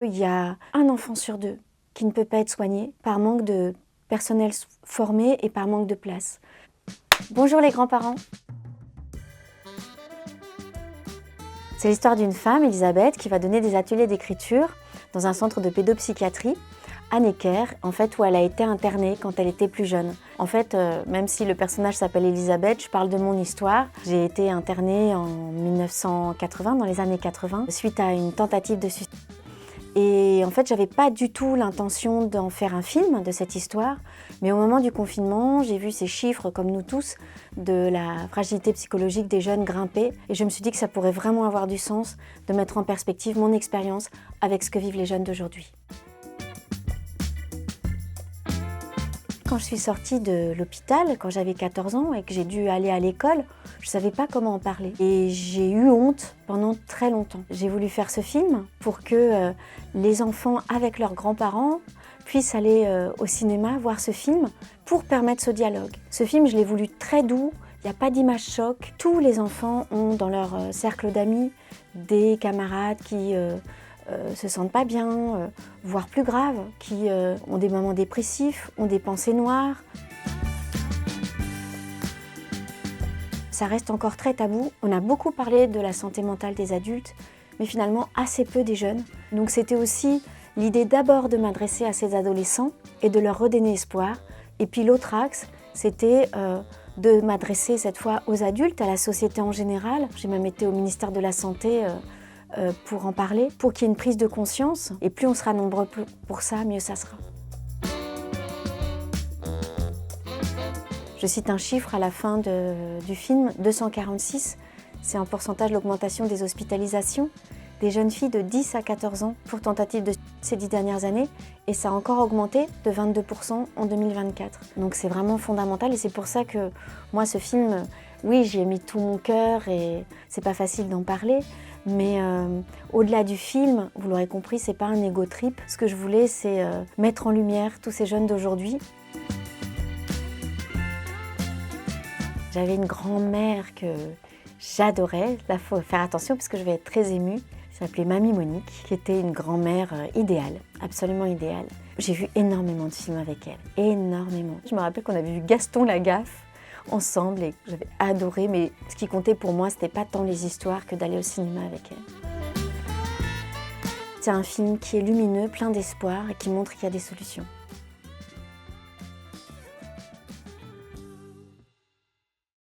Il y a un enfant sur deux qui ne peut pas être soigné par manque de personnel formé et par manque de place. Bonjour les grands-parents. C'est l'histoire d'une femme, Elisabeth, qui va donner des ateliers d'écriture dans un centre de pédopsychiatrie à Necker, en fait, où elle a été internée quand elle était plus jeune. En fait, même si le personnage s'appelle Elisabeth, je parle de mon histoire. J'ai été internée en 1980, dans les années 80, suite à une tentative de suicide. Et en fait, j'avais pas du tout l'intention d'en faire un film de cette histoire, mais au moment du confinement, j'ai vu ces chiffres, comme nous tous, de la fragilité psychologique des jeunes grimper, et je me suis dit que ça pourrait vraiment avoir du sens de mettre en perspective mon expérience avec ce que vivent les jeunes d'aujourd'hui. Quand je suis sortie de l'hôpital, quand j'avais 14 ans et que j'ai dû aller à l'école, je ne savais pas comment en parler. Et j'ai eu honte pendant très longtemps. J'ai voulu faire ce film pour que les enfants, avec leurs grands-parents, puissent aller au cinéma voir ce film pour permettre ce dialogue. Ce film, je l'ai voulu très doux, il n'y a pas d'image choc. Tous les enfants ont dans leur cercle d'amis des camarades qui se sentent pas bien, voire plus grave, qui ont des moments dépressifs, ont des pensées noires. Ça reste encore très tabou. On a beaucoup parlé de la santé mentale des adultes, mais finalement assez peu des jeunes. Donc c'était aussi l'idée d'abord de m'adresser à ces adolescents et de leur redonner espoir. Et puis l'autre axe, c'était de m'adresser cette fois aux adultes, à la société en général. J'ai même été au ministère de la Santé pour en parler, pour qu'il y ait une prise de conscience. Et plus on sera nombreux pour ça, mieux ça sera. Je cite un chiffre à la fin du film, 246. C'est en pourcentage l'augmentation des hospitalisations des jeunes filles de 10 à 14 ans pour tentative de ces 10 dernières années. Et ça a encore augmenté de 22% en 2024. Donc c'est vraiment fondamental et c'est pour ça que moi ce film, oui, j'y ai mis tout mon cœur et c'est pas facile d'en parler. Mais au-delà du film, vous l'aurez compris, c'est pas un ego trip. Ce que je voulais, c'est mettre en lumière tous ces jeunes d'aujourd'hui. J'avais une grand-mère que j'adorais. Là, il faut faire attention parce que je vais être très émue. Elle s'appelait Mamie Monique, qui était une grand-mère idéale, absolument idéale. J'ai vu énormément de films avec elle, énormément. Je me rappelle qu'on avait vu Gaston Lagaffe ensemble et que j'avais adoré, mais ce qui comptait pour moi, c'était pas tant les histoires que d'aller au cinéma avec elle. C'est un film qui est lumineux, plein d'espoir et qui montre qu'il y a des solutions.